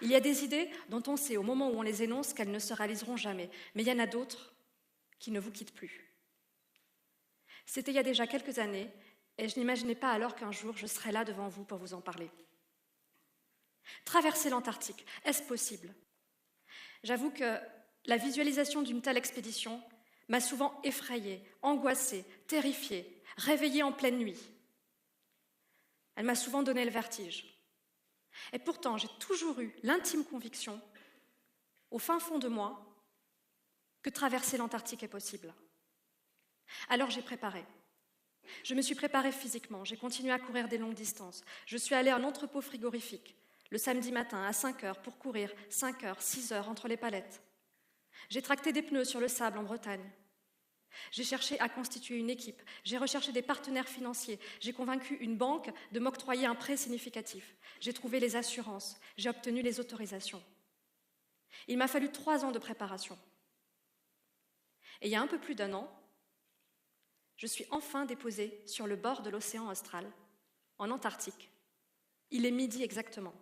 Il y a des idées dont on sait au moment où on les énonce qu'elles ne se réaliseront jamais, mais il y en a d'autres qui ne vous quittent plus. C'était il y a déjà quelques années, et je n'imaginais pas alors qu'un jour je serais là devant vous pour vous en parler. Traverser l'Antarctique, est-ce possible ? J'avoue que la visualisation d'une telle expédition m'a souvent effrayée, angoissée, terrifiée, réveillée en pleine nuit. Elle m'a souvent donné le vertige. Et pourtant, j'ai toujours eu l'intime conviction, au fin fond de moi, que traverser l'Antarctique est possible. Alors j'ai préparé. Je me suis préparée physiquement, j'ai continué à courir des longues distances. Je suis allée à un entrepôt frigorifique le samedi matin à 5 heures pour courir 5 heures, 6 heures entre les palettes. J'ai tracté des pneus sur le sable en Bretagne. J'ai cherché à constituer une équipe, j'ai recherché des partenaires financiers, j'ai convaincu une banque de m'octroyer un prêt significatif, j'ai trouvé les assurances, j'ai obtenu les autorisations. Il m'a fallu 3 ans de préparation. Et il y a un peu plus d'1 an, je suis enfin déposée sur le bord de l'océan austral, en Antarctique. Il est midi exactement.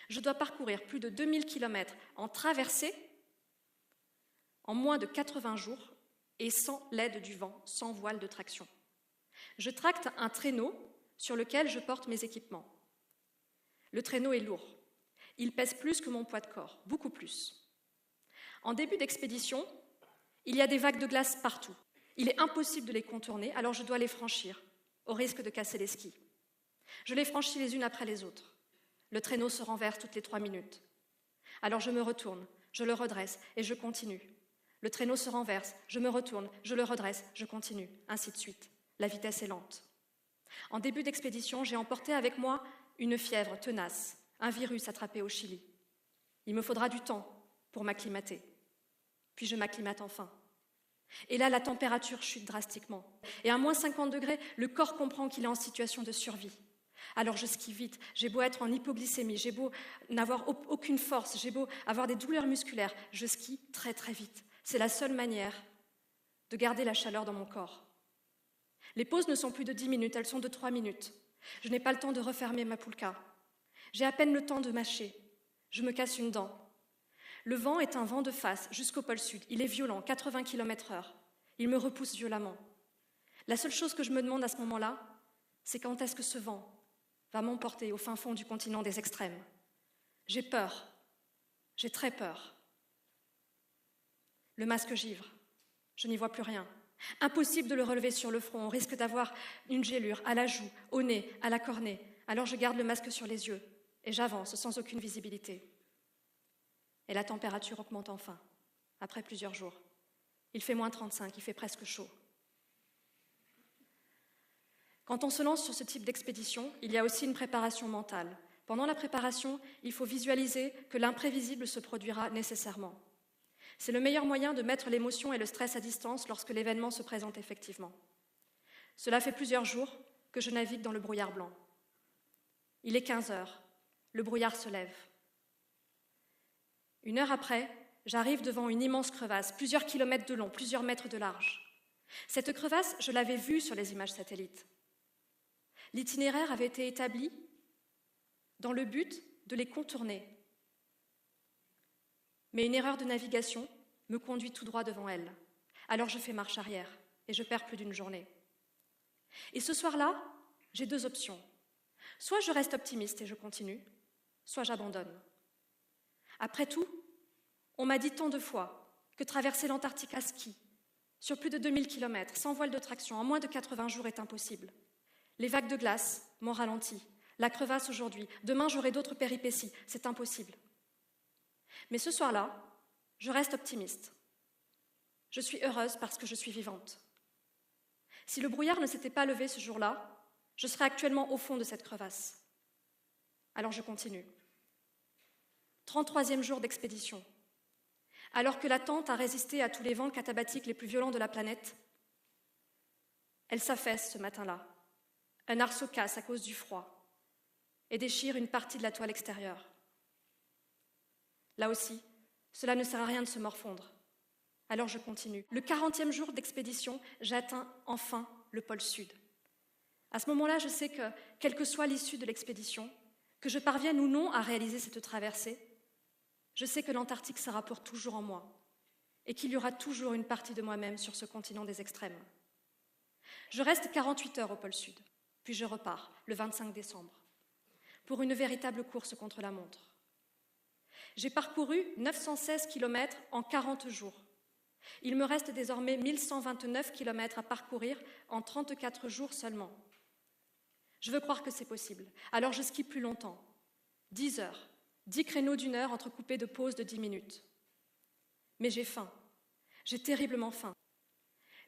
Je dois parcourir plus de 2000 km en traversée en moins de 80 jours et sans l'aide du vent, sans voile de traction. Je tracte un traîneau sur lequel je porte mes équipements. Le traîneau est lourd. Il pèse plus que mon poids de corps, beaucoup plus. En début d'expédition, il y a des vagues de glace partout. Il est impossible de les contourner, alors je dois les franchir, au risque de casser les skis. Je les franchis les unes après les autres. Le traîneau se renverse toutes les 3 minutes. Alors je me retourne, je le redresse et je continue. Le traîneau se renverse, je me retourne, je le redresse, je continue, ainsi de suite. La vitesse est lente. En début d'expédition, j'ai emporté avec moi une fièvre tenace, un virus attrapé au Chili. Il me faudra du temps pour m'acclimater. Puis je m'acclimate enfin. Et là, la température chute drastiquement. Et à moins 50 degrés, le corps comprend qu'il est en situation de survie. Alors je skie vite, j'ai beau être en hypoglycémie, j'ai beau n'avoir aucune force, j'ai beau avoir des douleurs musculaires, je skie très très vite. C'est la seule manière de garder la chaleur dans mon corps. Les pauses ne sont plus de 10 minutes, elles sont de 3 minutes. Je n'ai pas le temps de refermer ma poulka. J'ai à peine le temps de mâcher. Je me casse une dent. Le vent est un vent de face jusqu'au pôle sud. Il est violent, 80 km/h. Il me repousse violemment. La seule chose que je me demande à ce moment-là, c'est quand est-ce que ce vent va m'emporter au fin fond du continent des extrêmes. J'ai peur. J'ai très peur. Le masque givre. Je n'y vois plus rien. Impossible de le relever sur le front. On risque d'avoir une gélure à la joue, au nez, à la cornée. Alors je garde le masque sur les yeux et j'avance sans aucune visibilité. Et la température augmente enfin, après plusieurs jours. Il fait moins 35, il fait presque chaud. Quand on se lance sur ce type d'expédition, il y a aussi une préparation mentale. Pendant la préparation, il faut visualiser que l'imprévisible se produira nécessairement. C'est le meilleur moyen de mettre l'émotion et le stress à distance lorsque l'événement se présente effectivement. Cela fait plusieurs jours que je navigue dans le brouillard blanc. Il est 15 heures, le brouillard se lève. 1 heure après, j'arrive devant une immense crevasse, plusieurs kilomètres de long, plusieurs mètres de large. Cette crevasse, je l'avais vue sur les images satellites. L'itinéraire avait été établi dans le but de les contourner. Mais une erreur de navigation me conduit tout droit devant elle. Alors je fais marche arrière et je perds plus d'une journée. Et ce soir-là, j'ai 2 options. Soit je reste optimiste et je continue, soit j'abandonne. Après tout, on m'a dit tant de fois que traverser l'Antarctique à ski, sur plus de 2000 km, sans voile de traction, en moins de 80 jours est impossible. Les vagues de glace m'ont ralenti, la crevasse aujourd'hui, demain j'aurai d'autres péripéties, c'est impossible. Mais ce soir-là, je reste optimiste. Je suis heureuse parce que je suis vivante. Si le brouillard ne s'était pas levé ce jour-là, je serais actuellement au fond de cette crevasse. Alors je continue. 33e jour d'expédition. Alors que la tente a résisté à tous les vents catabatiques les plus violents de la planète, elle s'affaisse ce matin-là. Un arceau casse à cause du froid et déchire une partie de la toile extérieure. Là aussi, cela ne sert à rien de se morfondre. Alors je continue. Le 40e jour d'expédition, j'atteins enfin le pôle sud. À ce moment-là, je sais que, quelle que soit l'issue de l'expédition, Que je parvienne ou non à réaliser cette traversée, je sais que l'Antarctique sera pour toujours en moi et qu'il y aura toujours une partie de moi-même sur ce continent des extrêmes. Je reste 48 heures au pôle Sud, puis je repars le 25 décembre pour une véritable course contre la montre. J'ai parcouru 916 km en 40 jours. Il me reste désormais 1129 km à parcourir en 34 jours seulement. Je veux croire que c'est possible, alors je skie plus longtemps. 10 heures, 10 créneaux d'1 heure entrecoupés de pauses de 10 minutes. Mais j'ai faim, j'ai terriblement faim.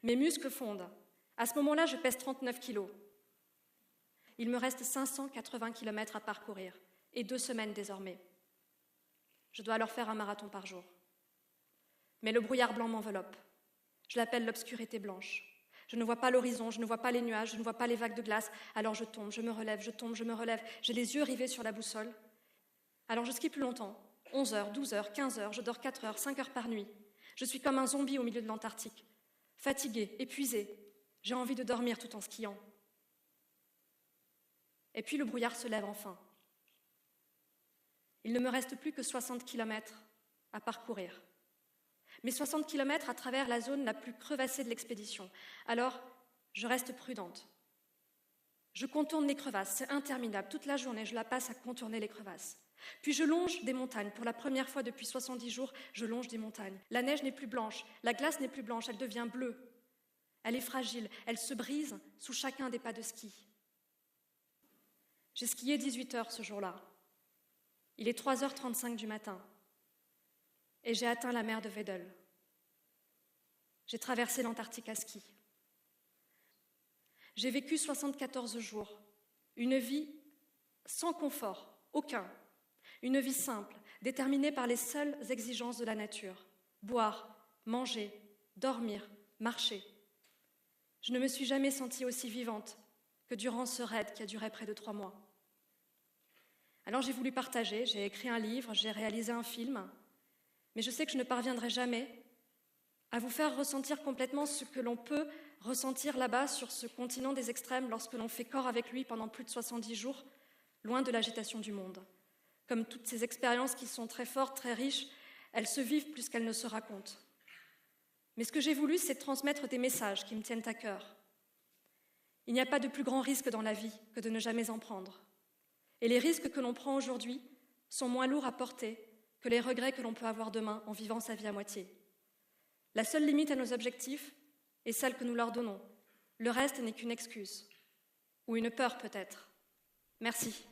Mes muscles fondent. À ce moment-là, je pèse 39 kilos. Il me reste 580 km à parcourir, et 2 semaines désormais. Je dois alors faire un marathon par jour. Mais le brouillard blanc m'enveloppe. Je l'appelle l'obscurité blanche. Je ne vois pas l'horizon, je ne vois pas les nuages, je ne vois pas les vagues de glace. Alors je tombe, je me relève, je tombe, je me relève. J'ai les yeux rivés sur la boussole. Alors je skie plus longtemps. 11 heures, 12 heures, 15 heures, je dors 4 heures, 5 heures par nuit. Je suis comme un zombie au milieu de l'Antarctique. Fatiguée, épuisée. J'ai envie de dormir tout en skiant. Et puis le brouillard se lève enfin. Il ne me reste plus que 60 km à parcourir. Mais 60 km à travers la zone la plus crevassée de l'expédition. Alors, je reste prudente. Je contourne les crevasses, c'est interminable. Toute la journée, je la passe à contourner les crevasses. Puis je longe des montagnes. Pour la première fois depuis 70 jours, je longe des montagnes. La neige n'est plus blanche, la glace n'est plus blanche, elle devient bleue. Elle est fragile, elle se brise sous chacun des pas de ski. J'ai skié 18 heures ce jour-là. Il est 3h35 du matin et j'ai atteint la mer de Weddell. J'ai traversé l'Antarctique à ski. J'ai vécu 74 jours, une vie sans confort, aucun. Une vie simple, déterminée par les seules exigences de la nature. Boire, manger, dormir, marcher. Je ne me suis jamais sentie aussi vivante que durant ce raid qui a duré près de 3 mois. Alors j'ai voulu partager, j'ai écrit un livre, j'ai réalisé un film, mais je sais que je ne parviendrai jamais à vous faire ressentir complètement ce que l'on peut ressentir là-bas sur ce continent des extrêmes lorsque l'on fait corps avec lui pendant plus de 70 jours, loin de l'agitation du monde. Comme toutes ces expériences qui sont très fortes, très riches, elles se vivent plus qu'elles ne se racontent. Mais ce que j'ai voulu, c'est transmettre des messages qui me tiennent à cœur. Il n'y a pas de plus grand risque dans la vie que de ne jamais en prendre. Et les risques que l'on prend aujourd'hui sont moins lourds à porter que les regrets que l'on peut avoir demain en vivant sa vie à moitié. La seule limite à nos objectifs est celle que nous leur donnons. Le reste n'est qu'une excuse, ou une peur peut-être. Merci.